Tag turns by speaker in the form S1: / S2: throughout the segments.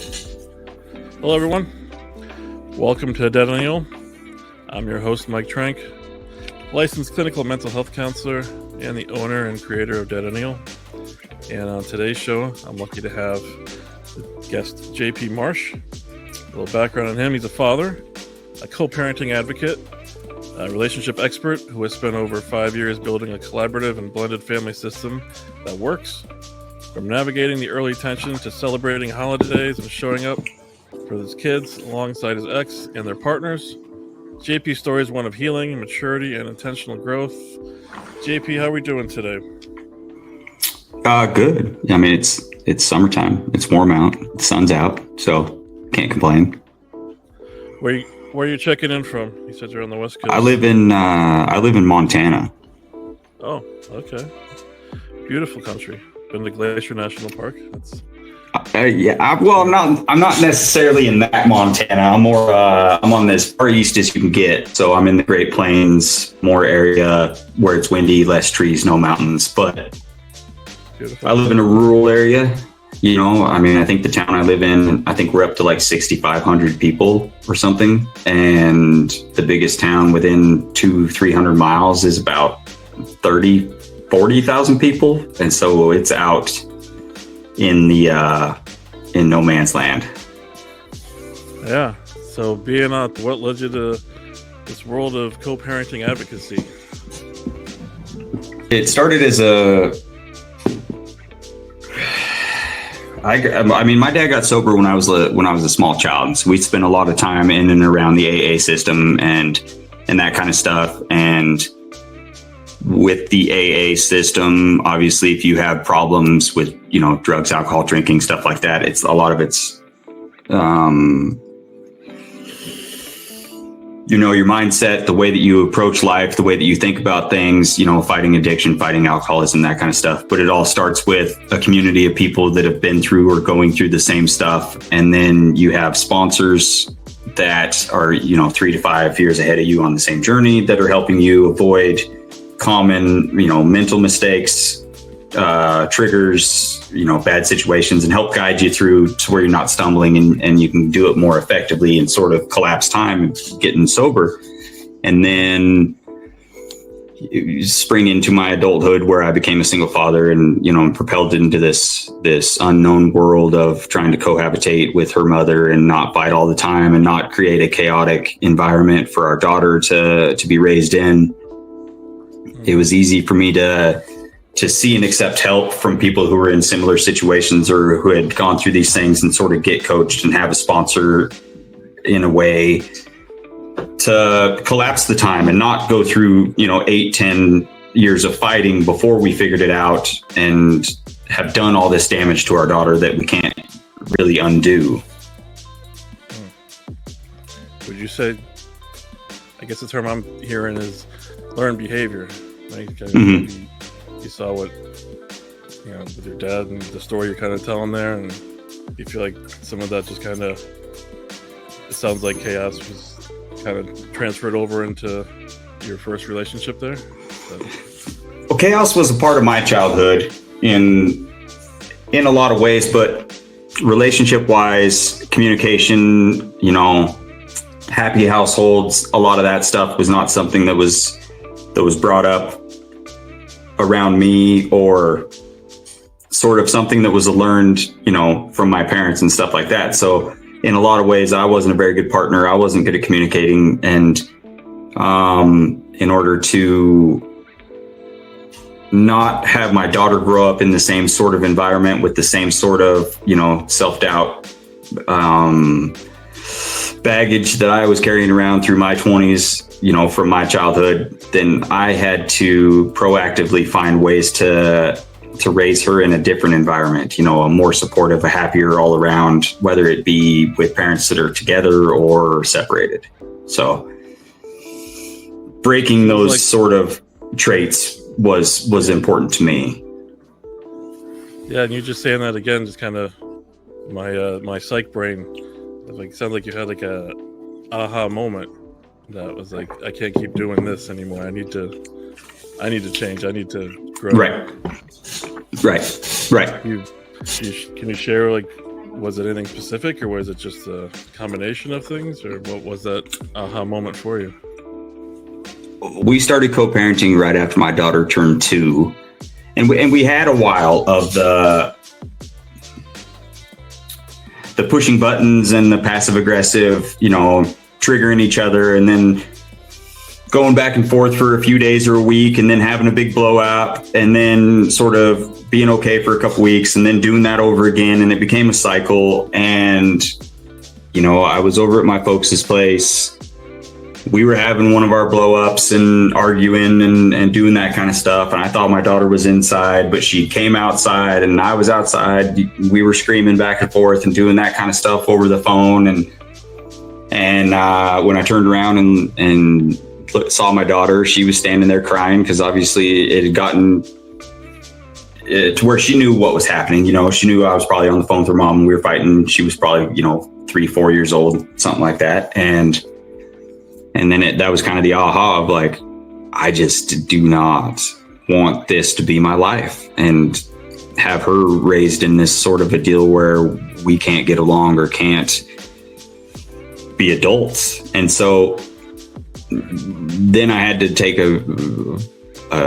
S1: Hello, everyone. Welcome to DADennial. I'm your host, Mike Trank, licensed clinical mental health counselor and the owner and creator of DADennial. And on today's show, I'm lucky to have the guest JP Marsh. A little background on him: he's a father, a co-parenting advocate, a relationship expert who has spent over 5 years building a collaborative and blended family system that works. From navigating the early tension to celebrating holidays and showing up for his kids alongside his ex and their partners, JP's story is one of healing, maturity, and intentional growth. JP, how are we doing today?
S2: Good. I mean, it's summertime. It's warm out. The sun's out, so can't complain.
S1: Where are you checking in from? You said you're on the West Coast.
S2: I live in Montana.
S1: Oh, okay. Beautiful country. Been to Glacier National Park.
S2: I'm not necessarily in that Montana. I'm more I'm on as far east as you can get. So I'm in the Great Plains, more area where it's windy, less trees, no mountains. But
S1: beautiful.
S2: I live in a rural area. You know, I mean, I think the town I live in, I think we're up to like 6,500 people or something. And the biggest town within 200-300 miles is about 40,000 people. And so it's out in the in no man's land.
S1: Yeah. So being out, what led you to this world of co-parenting advocacy?
S2: It started as I mean, my dad got sober when I was a small child. So we spent a lot of time in and around the AA system and that kind of stuff. And with the AA system, obviously, if you have problems with, you know, drugs, alcohol, drinking, stuff like that, it's a lot of it's, you know, your mindset, the way that you approach life, the way that you think about things, you know, fighting addiction, fighting alcoholism, that kind of stuff. But it all starts with a community of people that have been through or going through the same stuff. And then you have sponsors that are, you know, 3 to 5 years ahead of you on the same journey that are helping you avoid common, you know, mental mistakes, triggers, you know, bad situations, and help guide you through to where you're not stumbling and you can do it more effectively and sort of collapse time getting sober. And then spring into my adulthood where I became a single father and, you know, propelled into this unknown world of trying to cohabitate with her mother and not fight all the time and not create a chaotic environment for our daughter to be raised in. It was easy for me to see and accept help from people who were in similar situations or who had gone through these things and sort of get coached and have a sponsor in a way to collapse the time and not go through, you know, 8-10 years of fighting before we figured it out and have done all this damage to our daughter that we can't really undo.
S1: Would you say, I guess the term I'm hearing is learned behavior, right?
S2: Mm-hmm.
S1: You saw what, you know, with your dad and the story you're kind of telling there, and you feel like some of that just kind of, it sounds like chaos was kind of transferred over into your first relationship there.
S2: Well, chaos was a part of my childhood in a lot of ways, but relationship wise, communication, you know, happy households, a lot of that stuff was not something that was brought up around me, or sort of something that was learned, you know, from my parents and stuff like that. So in a lot of ways, I wasn't a very good partner. I wasn't good at communicating. And in order to not have my daughter grow up in the same sort of environment with the same sort of, you know, self-doubt, baggage that I was carrying around through my 20s, you know, from my childhood, then I had to proactively find ways to raise her in a different environment, you know, a more supportive, a happier all around, whether it be with parents that are together or separated. So breaking those sort of traits was important to me.
S1: Yeah, and you just saying that again, just kind of my psych brain, like, sounds like you had like a aha moment that was like, I can't keep doing this anymore. I need to change. I need to grow.
S2: Right.
S1: Can you share like was it anything specific, or was it just a combination of things, or what was that aha moment for you?
S2: We started co-parenting right after my daughter turned 2, and we had a while of the pushing buttons and the passive aggressive, triggering each other, and then going back and forth for a few days or a week, and then having a big blowout, and then sort of being okay for a couple weeks, and then doing that over again. And it became a cycle. And, I was over at my folks' place. We were having one of our blow-ups and arguing and doing that kind of stuff. And I thought my daughter was inside, but she came outside and I was outside. We were screaming back and forth and doing that kind of stuff over the phone. And when I turned around and saw my daughter, she was standing there crying, because obviously it had gotten to where she knew what was happening. She knew I was probably on the phone with her mom and we were fighting. She was probably, 3-4 years old, something like that. And then that was kind of the aha of like, I just do not want this to be my life, and have her raised in this sort of a deal where we can't get along or can't be adults. And so then I had to take a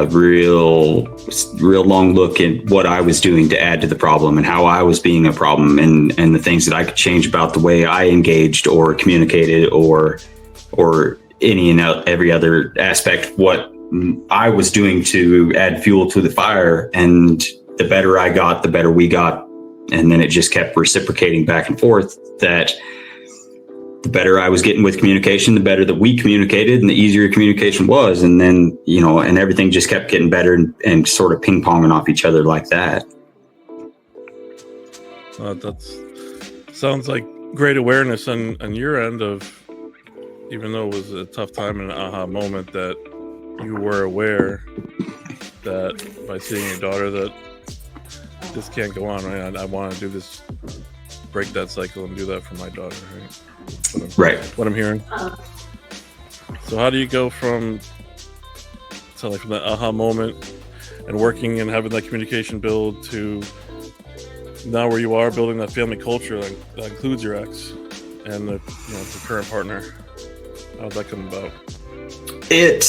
S2: real long look at what I was doing to add to the problem, and how I was being a problem, and the things that I could change about the way I engaged or communicated or any and every other aspect of what I was doing to add fuel to the fire. And the better I got, the better we got. And then it just kept reciprocating back and forth, that the better I was getting with communication, the better that we communicated, and the easier communication was. And then, and everything just kept getting better and sort of ping ponging off each other like that.
S1: That sounds like great awareness on your end of, even though it was a tough time and an aha moment, that you were aware that by seeing your daughter that this can't go on, right? I want to do this, break that cycle and do that for my daughter, right? What I'm hearing. So how do you go from that aha moment and working and having that communication build to now where you are building that family culture that includes your ex and the current partner? How did that come about?
S2: It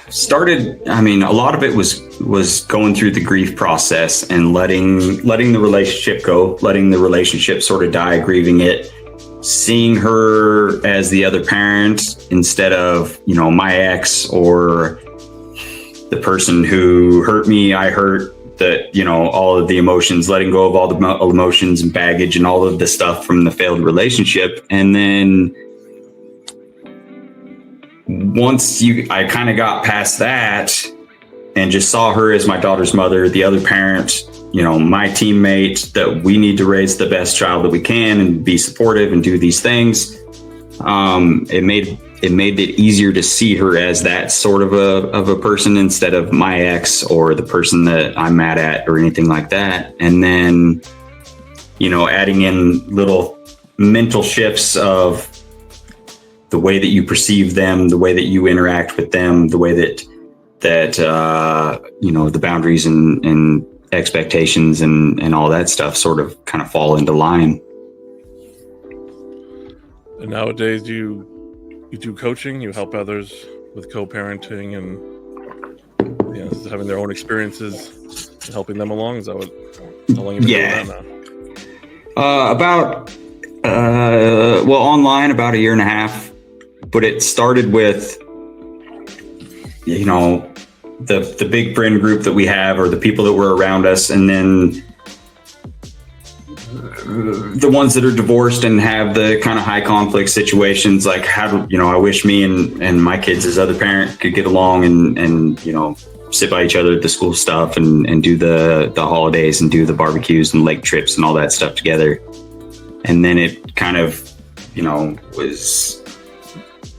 S2: started, a lot of it was going through the grief process and letting the relationship go, letting the relationship sort of die, grieving it, seeing her as the other parent instead of, my ex or the person who hurt me, I hurt, that, all of the emotions, letting go of all the emotions and baggage and all of the stuff from the failed relationship. And then once I kind of got past that and just saw her as my daughter's mother, the other parent, my teammate, that we need to raise the best child that we can and be supportive and do these things. It made it easier to see her as that sort of a person instead of my ex or the person that I'm mad at or anything like that. And then, adding in little mental shifts of the way that you perceive them, the way that you interact with them, the way that the boundaries and expectations and all that stuff sort of kind of fall into line.
S1: And nowadays you do coaching, you help others with co-parenting and having their own experiences and helping them along. Is that how long you've been doing that now?
S2: Online about a year and a half, but it started with, the big friend group that we have, or the people that were around us, and then the ones that are divorced and have the kind of high conflict situations, like I wish me and my kids as other parent could get along and sit by each other at the school stuff and do the holidays and do the barbecues and lake trips and all that stuff together. And then it kind of, was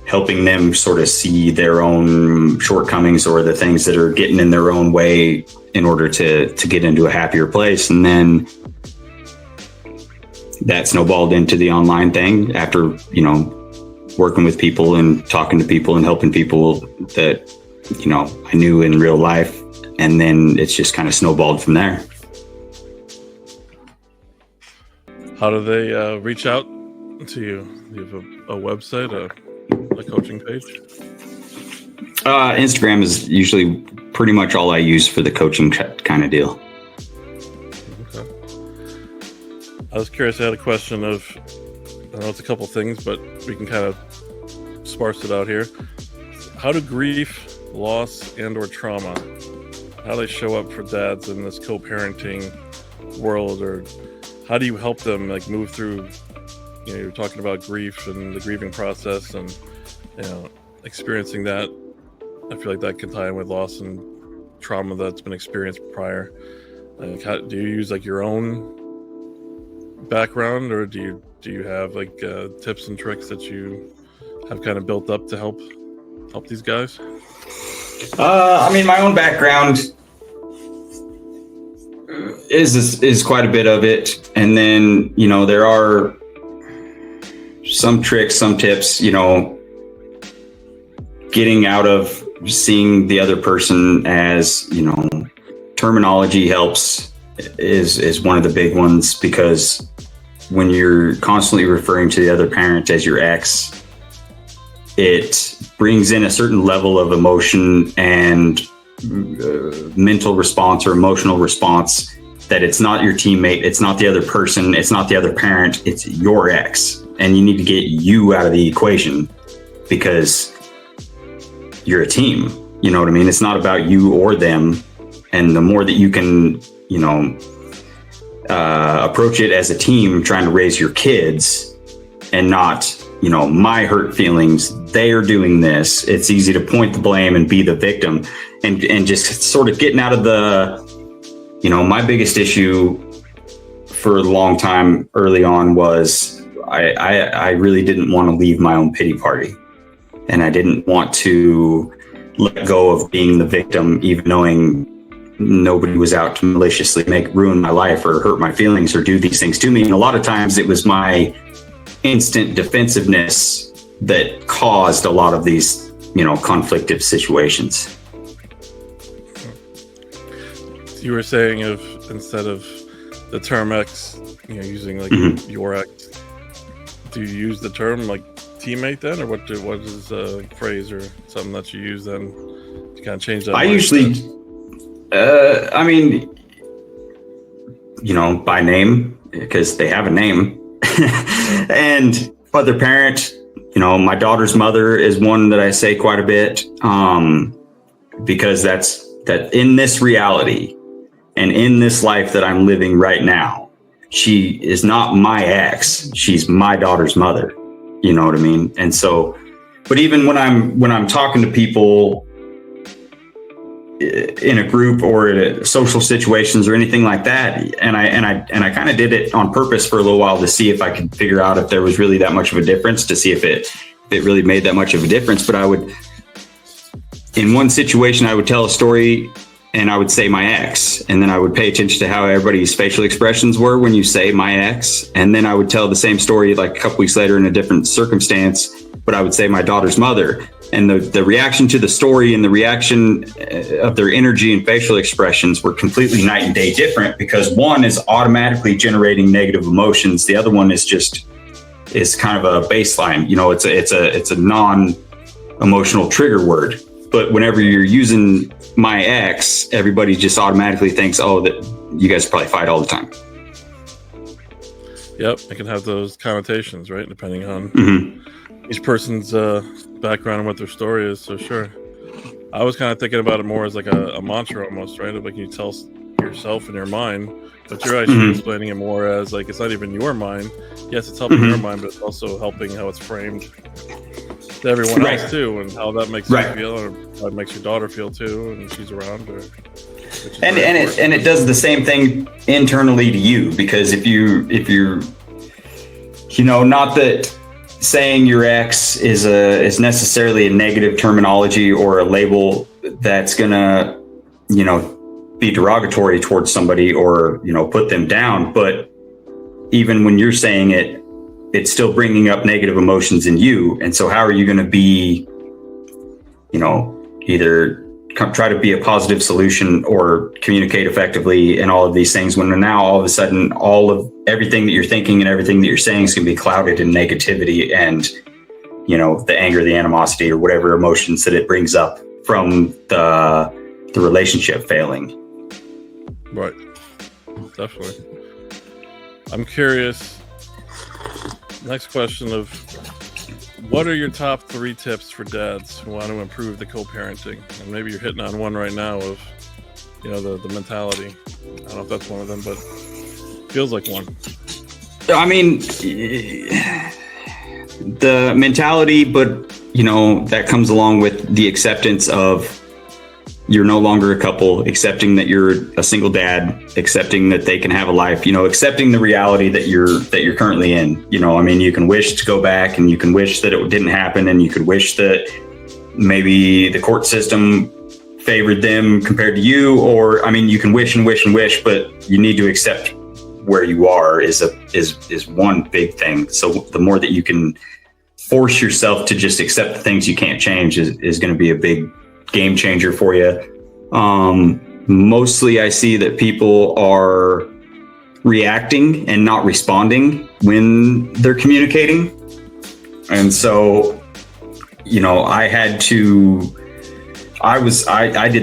S2: helping them sort of see their own shortcomings or the things that are getting in their own way in order to get into a happier place. And then that snowballed into the online thing after, working with people and talking to people and helping people that, I knew in real life. And then it's just kind of snowballed from there.
S1: How do they reach out to you? Do you have a website, a coaching page?
S2: Instagram is usually pretty much all I use for the coaching kind of deal.
S1: Okay. I was curious. I had a question of, I know it's a couple things, but we can kind of sparse it out here. How do grief, loss, and/or trauma, how do they show up for dads in this co-parenting world, or how do you help them like move through? You know, you're talking about grief and the grieving process, and experiencing that. I feel like that can tie in with loss and trauma that's been experienced prior. Like, do you use like your own background, or do you have like tips and tricks that you have kind of built up to help these guys?
S2: I mean, my own background is quite a bit of it, and then there are some tricks, some tips. Getting out of seeing the other person as terminology helps is one of the big ones, because when you're constantly referring to the other parent as your ex, it brings in a certain level of emotion and mental response or emotional response that it's not your teammate, it's not the other person, it's not the other parent, it's your ex. And you need to get you out of the equation, because you're a team. You know what I mean? It's not about you or them. And the more that you can, approach it as a team, trying to raise your kids and not, my hurt feelings, they are doing this. It's easy to point the blame and be the victim, and just sort of getting out of the, my biggest issue for a long time early on was I really didn't want to leave my own pity party. And I didn't want to let go of being the victim, even knowing nobody was out to maliciously ruin my life or hurt my feelings or do these things to me. And a lot of times it was my instant defensiveness that caused a lot of these, conflictive situations.
S1: You were saying instead of the term ex, using like your ex, do you use the term like teammate then, or what is a phrase or something that you use then to kind of change that? I
S2: usually, by name, because they have a name. And other parent, my daughter's mother is one that I say quite a bit, because that in this reality and in this life that I'm living right now, she is not my ex, she's my daughter's mother. You know what I mean? And so, but even when I'm talking to people in a group or in social situations or anything like that, and I kind of did it on purpose for a little while to see if I could figure out if there was really that much of a difference, to see if it really made that much of a difference. But in one situation, I would tell a story and I would say my ex, and then I would pay attention to how everybody's facial expressions were when you say my ex. And then I would tell the same story like a couple weeks later in a different circumstance, but I would say my daughter's mother. And the reaction to the story and the reaction of their energy and facial expressions were completely night and day different, because one is automatically generating negative emotions. The other one is kind of a baseline. It's a non-emotional trigger word. But whenever you're using my ex, everybody just automatically thinks, oh, that you guys probably fight all the time.
S1: Yep, it can have those connotations, right? Depending on each person's background and what their story is. So sure. I was kind of thinking about it more as like a mantra almost, right? Like you tell yourself in your mind, but you're actually explaining it more as like, it's not even your mind. Yes, it's helping your mind, but it's also helping how it's framed to everyone else too, and how that makes you feel, or how it makes your daughter feel too, and she's around her.
S2: And it does the same thing internally to you, because if you're not that saying your ex is necessarily a negative terminology or a label that's gonna be derogatory towards somebody or put them down, but even when you're saying it, it's still bringing up negative emotions in you. And so how are you going to be, either try to be a positive solution or communicate effectively and all of these things, when now all of a sudden all of everything that you're thinking and everything that you're saying is going to be clouded in negativity and, you know, the anger, the animosity, or whatever emotions that it brings up from the relationship failing.
S1: Right. Definitely. I'm curious. Next question of, what are your top 3 tips for dads who want to improve the co-parenting? And maybe you're hitting on one right now of, you know, the mentality. I don't know if that's one of them, but feels like one.
S2: I mean, the mentality, but, you know, that comes along with the acceptance of you're no longer a couple, accepting that you're a single dad, accepting that they can have a life, you know, accepting the reality that you're currently in. You know, I mean, you can wish to go back and you can wish that it didn't happen, and you could wish that maybe the court system favored them compared to you, or, I mean, you can wish and wish and wish, but you need to accept where you are is one big thing. So the more that you can force yourself to just accept the things you can't change is going to be a big game changer for you. Mostly I see that people are reacting and not responding when they're communicating. And so, you know, I did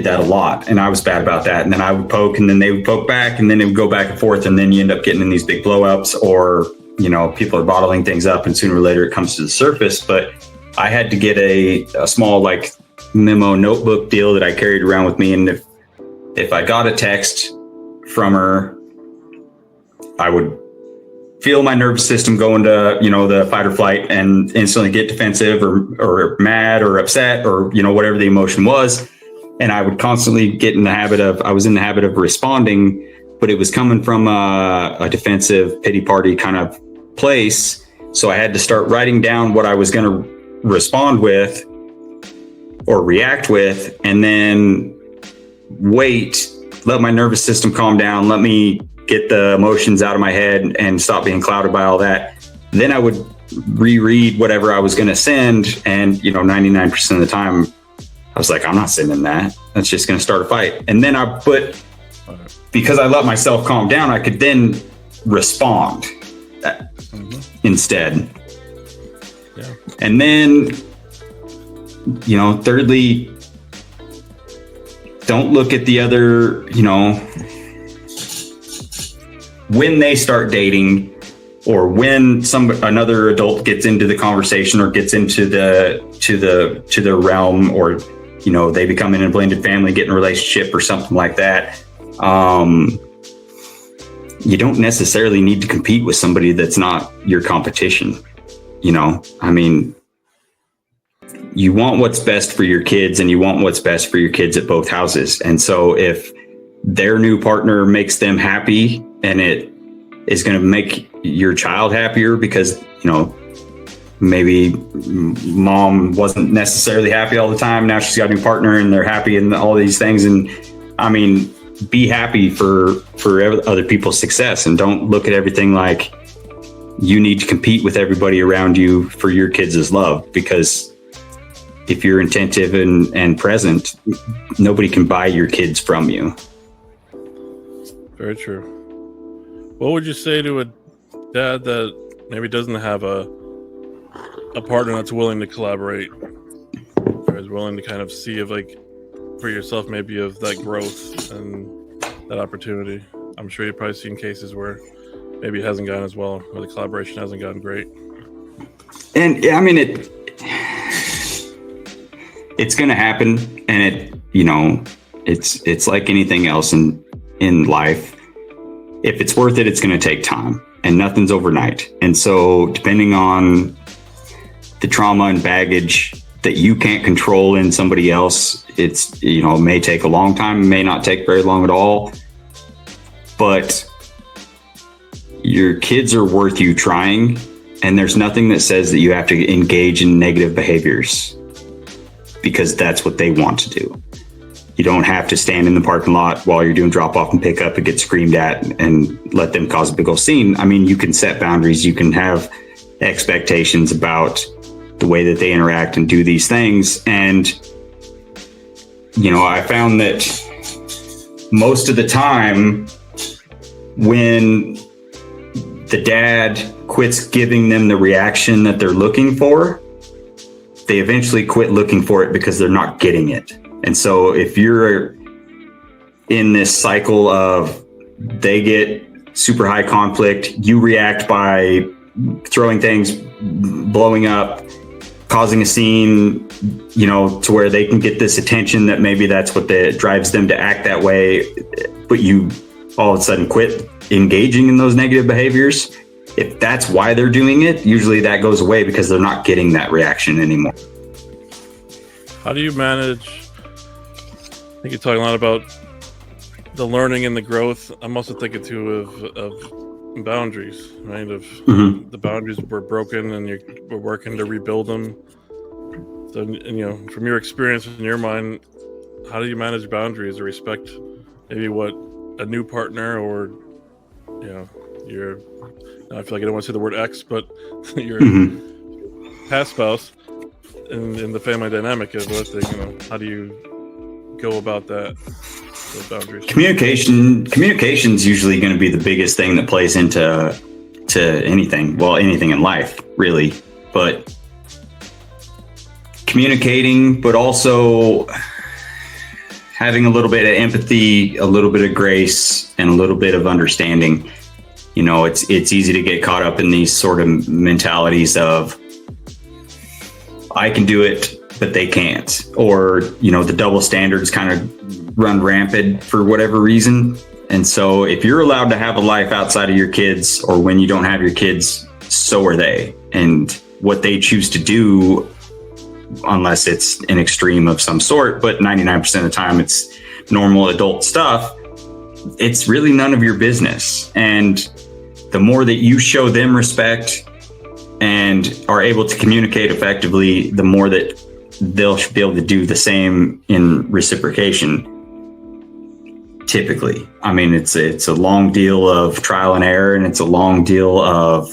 S2: that a lot, and I was bad about that. And then I would poke, and then they would poke back, and then it would go back and forth. And then you end up getting in these big blowups, or, you know, people are bottling things up, and sooner or later it comes to the surface. But I had to get a small, like, memo notebook deal that I carried around with me. And if I got a text from her, I would feel my nervous system go into, you know, the fight or flight, and instantly get defensive or mad or upset, or, you know, whatever the emotion was. And I would constantly get in the habit of responding, but it was coming from a defensive pity party kind of place. So I had to start writing down what I was going to respond with or react with, and then let my nervous system calm down, let me get the emotions out of my head and stop being clouded by all that. Then I would reread whatever I was going to send, and, you know, 99% of the time I was like, I'm not sending that. That's just going to start a fight. And then because I let myself calm down, I could then respond instead. Yeah. And then, you know, thirdly, don't look at the other, you know, when they start dating, or when another adult gets into the conversation or gets into the realm, or, you know, they become in a blended family, get in a relationship or something like that. You don't necessarily need to compete with somebody that's not your competition. You know, I mean, you want what's best for your kids, and you want what's best for your kids at both houses. And so if their new partner makes them happy, and it is going to make your child happier, because, you know, maybe mom wasn't necessarily happy all the time, now she's got a new partner and they're happy, and all these things. And I mean, be happy for other people's success, and don't look at everything like you need to compete with everybody around you for your kids' love, because if you're attentive and present, nobody can buy your kids from you.
S1: Very true. What would you say to a dad that maybe doesn't have a partner that's willing to collaborate, or is willing to kind of see if, like, for yourself, maybe of that growth and that opportunity? I'm sure you've probably seen cases where maybe it hasn't gone as well, or the collaboration hasn't gone great.
S2: And I mean, it's going to happen, and it's like anything else in life. If it's worth it, it's going to take time, and nothing's overnight. And so, depending on the trauma and baggage that you can't control in somebody else, it's, you know, it may take a long time, it may not take very long at all, but your kids are worth you trying. And there's nothing that says that you have to engage in negative behaviors because that's what they want to do. You don't have to stand in the parking lot while you're doing drop off and pick up and get screamed at and let them cause a big old scene. I mean, you can set boundaries, you can have expectations about the way that they interact and do these things. And I found that most of the time when the dad quits giving them the reaction that they're looking for, they eventually quit looking for it because they're not getting it. And so if you're in this cycle of they get super high conflict, you react by throwing things, blowing up, causing a scene, to where they can get this attention that maybe that's what drives them to act that way, but you all of a sudden quit engaging in those negative behaviors. If that's why they're doing it, usually that goes away because they're not getting that reaction anymore.
S1: How do you manage? I think you're talking a lot about the learning and the growth. I'm also thinking too of boundaries, right? Of the boundaries were broken and we're working to rebuild them. So, and, from your experience in your mind, how do you manage boundaries or respect maybe what a new partner or, your, I feel like I don't want to say the word ex, but your past spouse in the family dynamic is what how do you go about that? Those boundaries. Communication's usually going to be the biggest thing that plays into anything in life, really. But communicating, but also having a little bit of empathy, a little bit of grace, and a little bit of understanding. It's easy to get caught up in these sort of mentalities of I can do it, but they can't, or the double standards kind of run rampant for whatever reason. And so if you're allowed to have a life outside of your kids, or when you don't have your kids, so are they. And what they choose to do, unless it's an extreme of some sort, but 99% of the time it's normal adult stuff, it's really none of your business. And the more that you show them respect and are able to communicate effectively, the more that they'll be able to do the same in reciprocation. Typically, I mean, it's a long deal of trial and error, and it's a long deal of,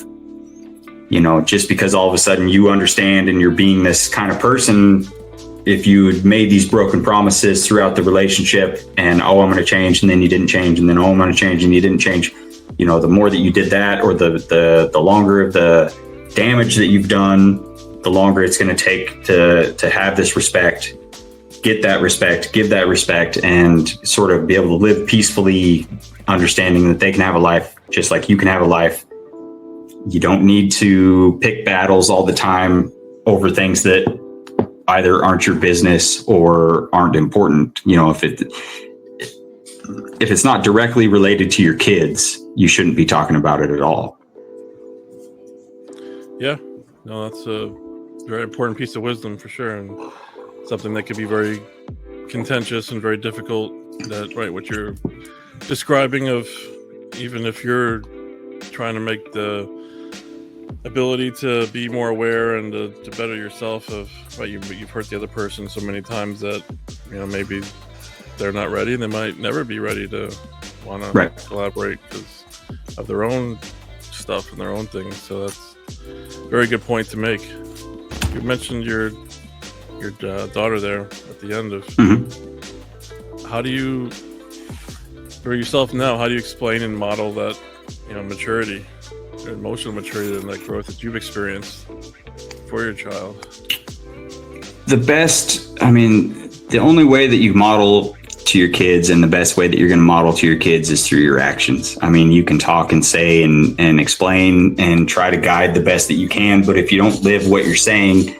S1: just because all of a sudden you understand and you're being this kind of person, if you had made these broken promises throughout the relationship and, I'm going to change, and then you didn't change, and then, I'm going to change, and you didn't change, the more that you did that, or the longer of the damage that you've done, the longer it's going to take to have this respect, get that respect, give that respect, and sort of be able to live peacefully, understanding that they can have a life just like you can have a life. You don't need to pick battles all the time over things that either aren't your business or aren't important. If it's not directly related to your kids, you shouldn't be talking about it at all. Yeah, no, that's a very important piece of wisdom for sure, and something that could be very contentious and very difficult. That, right, what you're describing of, even if you're trying to make the ability to be more aware and to better yourself of, right, you've hurt the other person so many times that, maybe they're not ready, and they might never be ready to want to collaborate because of their own stuff and their own things. So that's a very good point to make. You mentioned your daughter there at the end of how do you, for yourself now, how do you explain and model that, maturity, emotional maturity, and that growth that you've experienced for your child?
S2: The only way that you model to your kids, and the best way that you're going to model to your kids, is through your actions. You can talk and say and explain and try to guide the best that you can, but if you don't live what you're saying,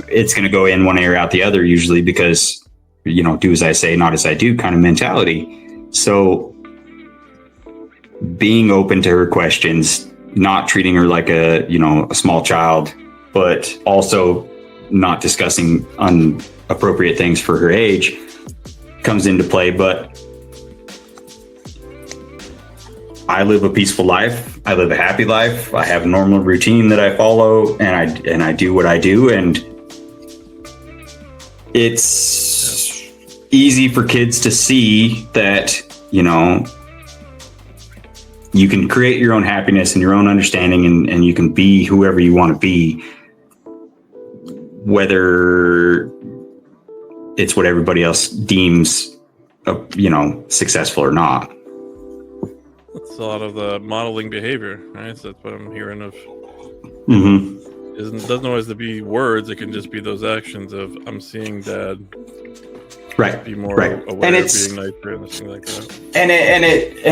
S2: it's going to go in one ear out the other, usually, because, do as I say, not as I do kind of mentality. So being open to her questions, not treating her like a small child, but also not discussing inappropriate things for her age comes into play. But I live a peaceful life. I live a happy life. I have a normal routine that I follow, and I do what I do. And it's easy for kids to see that, you can create your own happiness and your own understanding, and you can be whoever you want to be, whether it's what everybody else deems, successful or not.
S1: That's a lot of the modeling behavior, right? So that's what I'm hearing of.
S2: Mm-hmm.
S1: It doesn't always have to be words. It can just be those actions of, I'm seeing Dad.
S2: Right.
S1: Be more
S2: right.
S1: aware
S2: And
S1: of
S2: it's,
S1: being nicer and things like that.
S2: And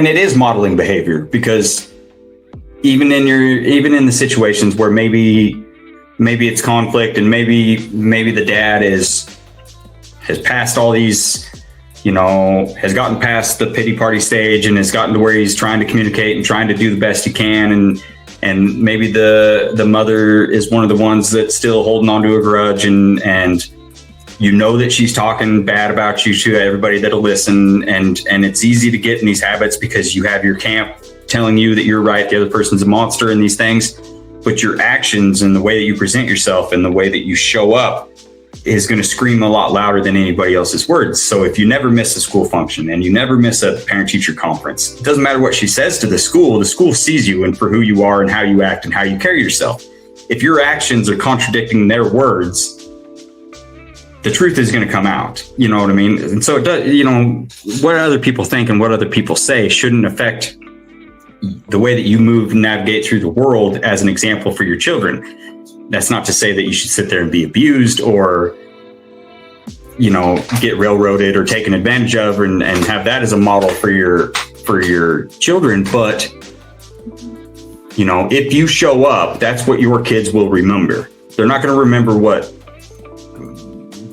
S2: it is modeling behavior, because even in the situations where maybe it's conflict, and maybe the dad has passed all these, has gotten past the pity party stage and has gotten to where he's trying to communicate and trying to do the best he can, and maybe the mother is one of the ones that's still holding on to a grudge, and that she's talking bad about you to everybody that'll listen, and it's easy to get in these habits because you have your camp telling you that you're right, the other person's a monster, and these things. But your actions and the way that you present yourself and the way that you show up is going to scream a lot louder than anybody else's words. So if you never miss a school function and you never miss a parent-teacher conference, it doesn't matter what she says to the school sees you and for who you are and how you act and how you carry yourself. If your actions are contradicting their words, the truth is going to come out. You know what I mean? And so it does, what other people think and what other people say shouldn't affect the way that you move and navigate through the world as an example for your children. That's not to say that you should sit there and be abused or, get railroaded or taken advantage of and have that as a model for your children. But, if you show up, that's what your kids will remember. They're not going to remember what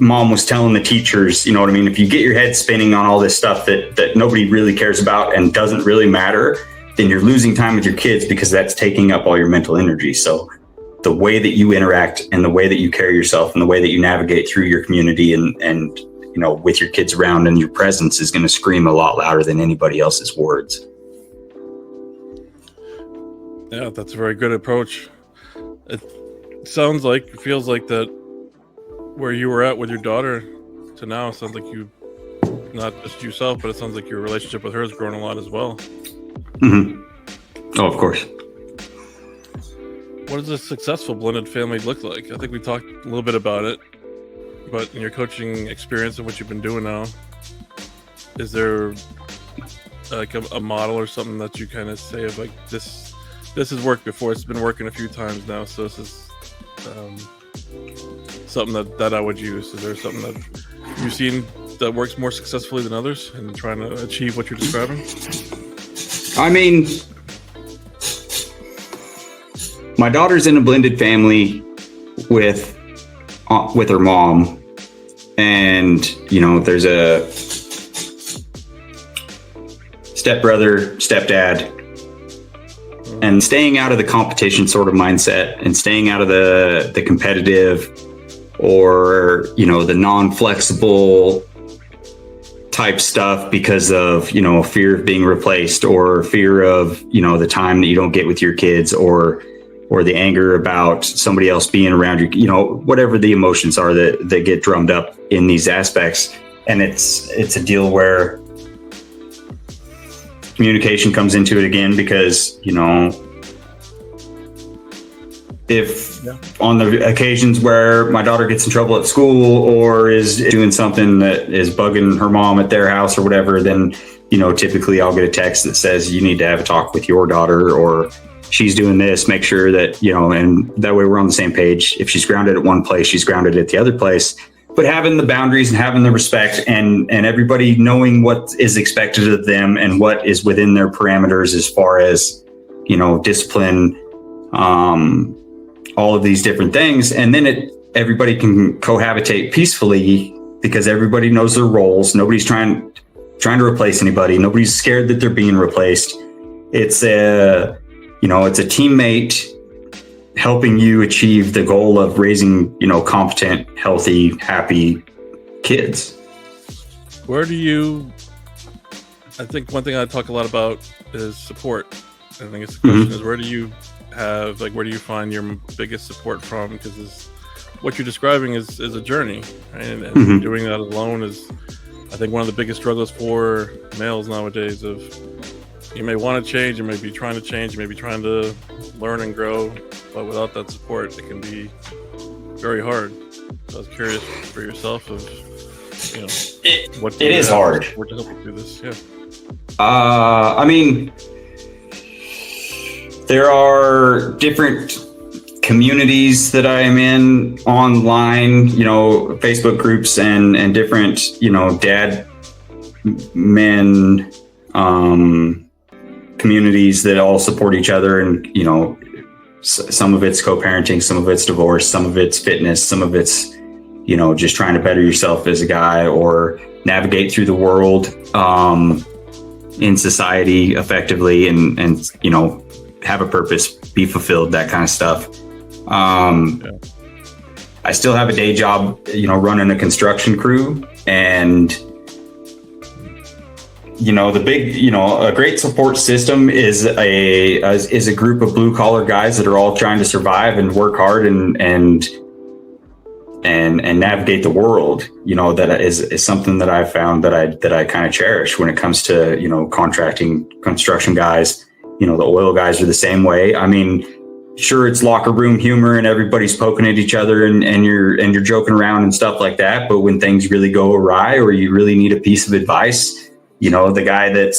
S2: mom was telling the teachers. You know what I mean? If you get your head spinning on all this stuff that nobody really cares about and doesn't really matter, then you're losing time with your kids because that's taking up all your mental energy. So the way that you interact and the way that you carry yourself and the way that you navigate through your community and with your kids around and your presence is going to scream a lot louder than anybody else's words.
S1: Yeah, that's a very good approach. It feels like that where you were at with your daughter to now, sounds like you, not just yourself, but it sounds like your relationship with her has grown a lot as well.
S2: Mm-hmm. Oh, of course.
S1: What does a successful blended family look like? I think we talked a little bit about it, but in your coaching experience and what you've been doing now, is there like a model or something that you kind of say of like, this has worked before, it's been working a few times now, so this is something that I would use? Is there something that you've seen that works more successfully than others in trying to achieve what you're describing?
S2: I mean, my daughter's in a blended family with her mom, and there's a stepbrother, stepdad, and staying out of the competition sort of mindset and staying out of the competitive or the non-flexible type stuff because of fear of being replaced or fear of the time that you don't get with your kids or the anger about somebody else being around you, whatever the emotions are that get drummed up in these aspects. And it's a deal where communication comes into it again, because if on the occasions where my daughter gets in trouble at school or is doing something that is bugging her mom at their house or whatever, then typically I'll get a text that says you need to have a talk with your daughter, or she's doing this, make sure that and that way we're on the same page. If she's grounded at one place, she's grounded at the other place. But having the boundaries and having the respect and everybody knowing what is expected of them and what is within their parameters as far as, discipline, all of these different things. And then everybody can cohabitate peacefully because everybody knows their roles. Nobody's trying to replace anybody. Nobody's scared that they're being replaced. It's a teammate helping you achieve the goal of raising, competent, healthy, happy kids.
S1: I think one thing I talk a lot about is support. I think it's the question is, where do you find your biggest support from? Because what you're describing is a journey, right? And doing that alone is, I think, one of the biggest struggles for males nowadays. Of you may want to change, you may be trying to change, you may be trying to learn and grow, but without that support, it can be very hard. So I was curious for yourself of you know,
S2: it is hard.
S1: What to help you do this? Yeah.
S2: I mean, there are different communities that I am in online, you know, Facebook groups and different, you know, dad men communities that all support each other. And, you know, some of it's co-parenting, some of it's divorce, some of it's fitness, some of it's, you know, just trying to better yourself as a guy or navigate through the world in society effectively and, you know, have a purpose, be fulfilled, that kind of stuff. I still have a day job, you know, running a construction crew, and, you know, the big, you know, a great support system is a group of blue collar guys that are all trying to survive and work hard and navigate the world. You know, that is something that I've found that I kind of cherish when it comes to, you know, contracting construction guys. You know, the oil guys are the same way. I mean, sure, it's locker room humor and everybody's poking at each other and you're joking around and stuff like that. But when things really go awry or you really need a piece of advice, you know, the guy that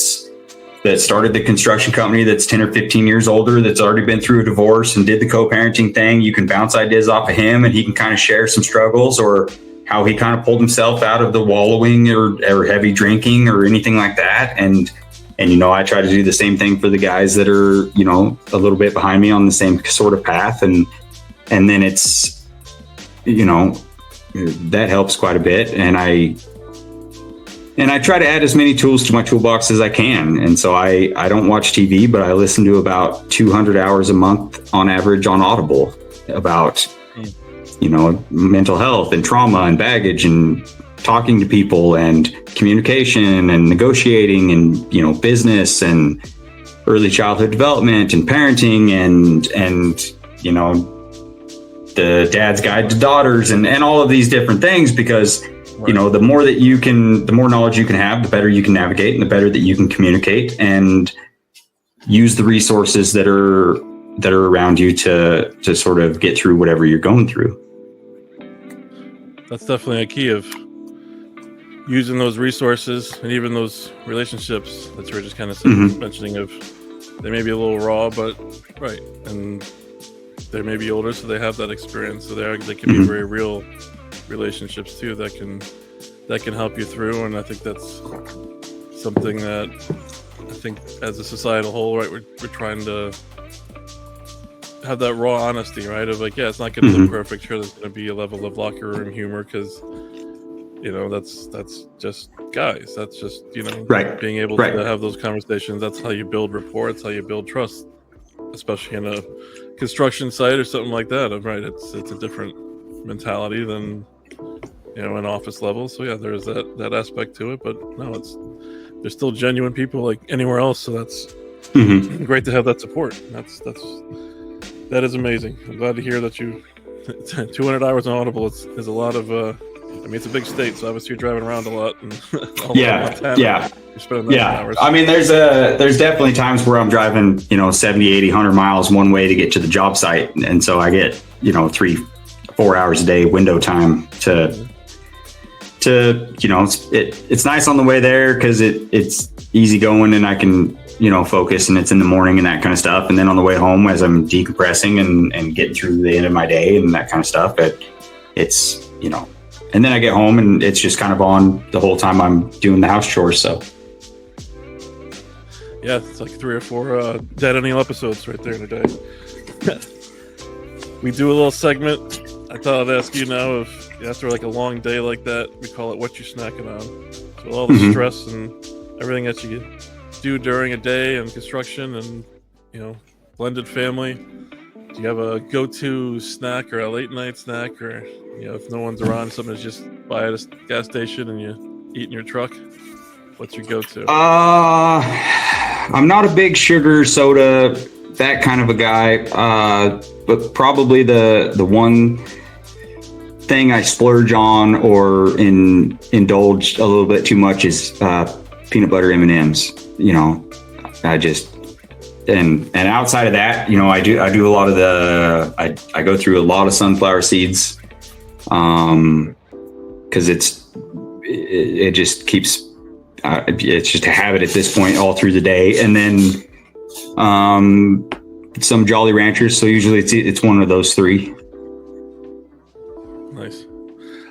S2: started the construction company that's 10 or 15 years older, that's already been through a divorce and did the co-parenting thing, you can bounce ideas off of him and he can kind of share some struggles or how he kind of pulled himself out of the wallowing or heavy drinking or anything like that. And, you know, I try to do the same thing for the guys that are, you know, a little bit behind me on the same sort of path. And then it's, you know, that helps quite a bit. And I try to add as many tools to my toolbox as I can. And so I don't watch TV, but I listen to about 200 hours a month on average on Audible about, you know, mental health and trauma and baggage and talking to people and communication and negotiating and, you know, business and early childhood development and parenting and, you know, the dad's guide to daughters and all of these different things, because, you know, the more knowledge you can have, the better you can navigate and the better that you can communicate and use the resources that are around you to sort of get through whatever you're going through.
S1: That's definitely a key of using those resources and even those relationships that you were just kind of mentioning of, they may be a little raw, but right. And they may be older, so they have that experience. So they can be very real relationships too that can help you through. And I think that's something that I think as a societal whole, right, we're trying to have that raw honesty, right, of like, yeah, it's not going to look perfect. Sure, there's going to be a level of locker room humor because, you know, that's just guys. That's just, you know, being able to have those conversations. That's how you build rapport. It's how you build trust, especially in a construction site or something like that. Right, it's a different mentality than, you know, an office level. So yeah, there's that aspect to it. But no, there's still genuine people like anywhere else. So that's great to have that support. That is amazing. I'm glad to hear that 200 hours on Audible is a lot of. I mean, it's a big state, so obviously you're driving around a lot. And
S2: yeah.
S1: You're spending hours.
S2: I mean, there's definitely times where I'm driving, you know, 70, 80, 100 miles one way to get to the job site, and so I get, you know, 3-4 hours a day window time to you know, it's nice on the way there because it's easy going and I can, you know, focus, and it's in the morning and that kind of stuff. And then on the way home, as I'm decompressing and getting through the end of my day and that kind of stuff, it's, you know, and then I get home and it's just kind of on the whole time I'm doing the house chores. So
S1: yeah, it's like 3 or 4 DADennial episodes right there in a day. We do a little segment. I thought I'd ask you now if after like a long day like that, we call it what you snacking on. So all the stress and everything that you do during a day and construction and, you know, blended family. Do you have a go-to snack or a late night snack, or, you know, if no one's around, something to just buy at a gas station and you eat in your truck? What's your go-to?
S2: I'm not a big sugar soda, that kind of a guy. But probably the one thing I splurge on or indulge a little bit too much is peanut butter M&Ms. You know, I just and outside of that, you know, I do a lot of I go through a lot of sunflower seeds, because it just keeps, it's just a habit at this point all through the day. And then some Jolly Ranchers. So usually it's one of those three.
S1: Nice.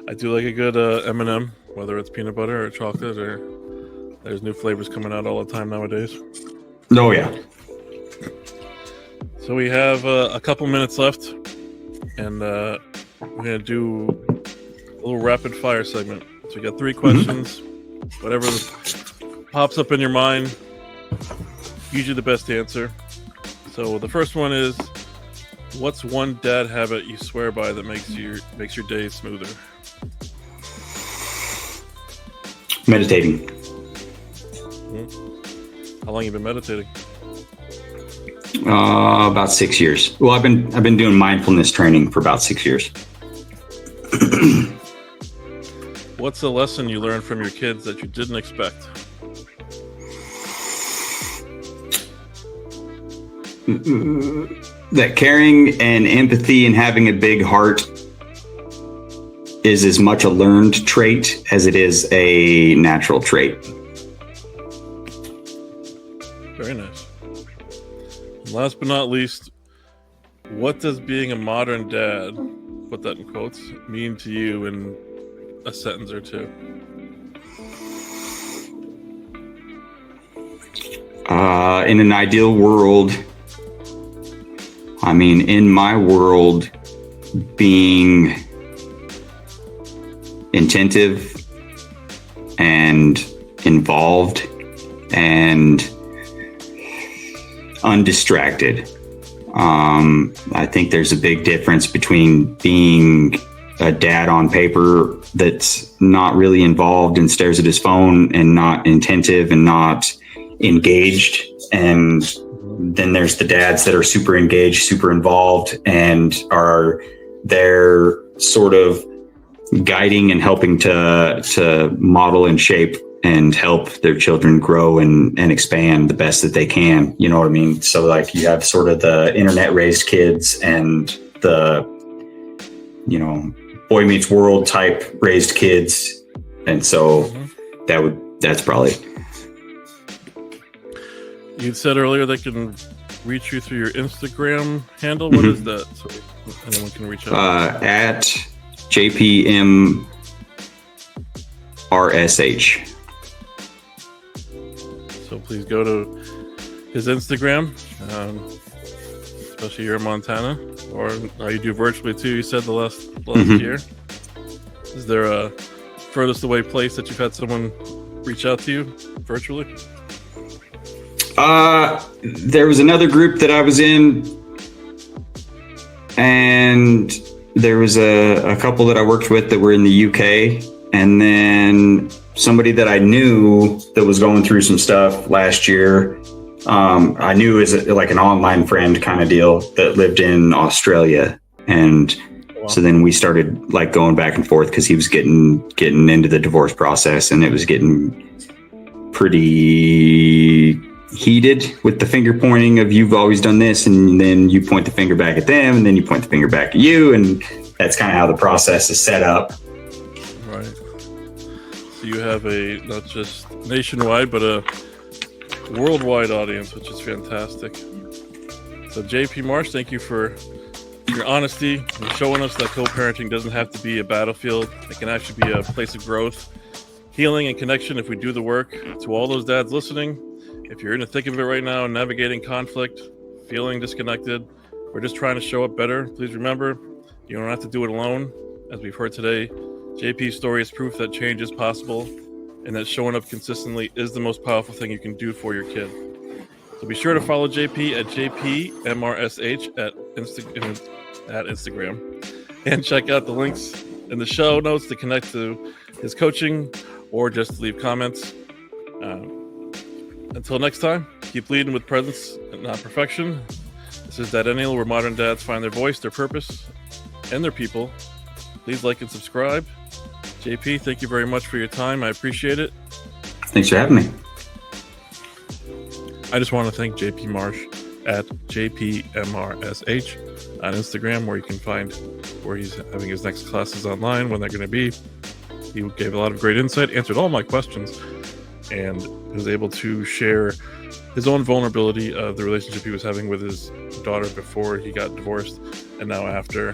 S1: I do like a good M&M, whether it's peanut butter or chocolate, or there's new flavors coming out all the time nowadays.
S2: Oh, yeah.
S1: So we have a couple minutes left, and we're going to do a little rapid fire segment. So we got 3 questions, whatever pops up in your mind, usually the best answer. So the first one is, what's one dad habit you swear by that makes your day smoother?
S2: Meditating.
S1: How long have you been meditating?
S2: About 6 years. Well, I've been doing mindfulness training for about 6 years.
S1: What's a lesson you learned from your kids that you didn't expect?
S2: That caring and empathy and having a big heart is as much a learned trait as it is a natural trait.
S1: Very nice. Last but not least, what does being a modern dad, put that in quotes, mean to you in a sentence or two?
S2: In an ideal world, I mean, in my world, being attentive and involved and undistracted. I think there's a big difference between being a dad on paper that's not really involved and stares at his phone and not attentive and not engaged, and then there's the dads that are super engaged, super involved, and are there sort of guiding and helping to model and shape and help their children grow and expand the best that they can. You know what I mean? So like you have sort of the internet raised kids and the, you know, Boy Meets World type raised kids. And so that's probably.
S1: You said earlier they can reach you through your Instagram handle. What is that? So anyone can reach out.
S2: At JPMRSH.
S1: So please go to his Instagram, especially here in Montana, or you do virtually too. You said the last year. Is there a furthest away place that you've had someone reach out to you virtually?
S2: There was another group that I was in, and there was a couple that I worked with that were in the UK, and then somebody that I knew that was going through some stuff last year. I knew as like an online friend kind of deal that lived in Australia, and so then we started like going back and forth because he was getting into the divorce process, and it was getting pretty heated with the finger pointing of you've always done this, and then you point the finger back at them, and then you point the finger back at you, and that's kind of how the process is set up.
S1: Right. So you have a not just nationwide but a worldwide audience, which is fantastic. So JP Marsh, thank you for your honesty and showing us that co-parenting doesn't have to be a battlefield. It can actually be a place of growth, healing, and connection if we do the work. To all those dads listening, if you're in the thick of it right now, navigating conflict, feeling disconnected, or just trying to show up better, please remember, you don't have to do it alone. As we've heard today, JP's story is proof that change is possible and that showing up consistently is the most powerful thing you can do for your kid. So be sure to follow JP at JPMRSH at Instagram, and check out the links in the show notes to connect to his coaching or just leave comments. Until next time, keep leading with presence and not perfection. This is DADennial, where modern dads find their voice, their purpose, and their people. Please like and subscribe. JP, thank you very much for your time. I appreciate it.
S2: Thanks for having me.
S1: I just want to thank JP Marsh at JPMRSH on Instagram, where you can find where he's having his next classes online, when they're going to be. He gave a lot of great insight, answered all my questions, and was able to share his own vulnerability of the relationship he was having with his daughter before he got divorced and now after,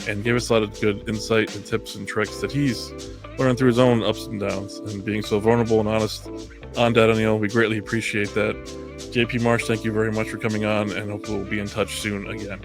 S1: and gave us a lot of good insight and tips and tricks that he's learned through his own ups and downs. And being so vulnerable and honest on DADennial, we greatly appreciate that. JP Marsh, thank you very much for coming on, and hopefully we'll be in touch soon again.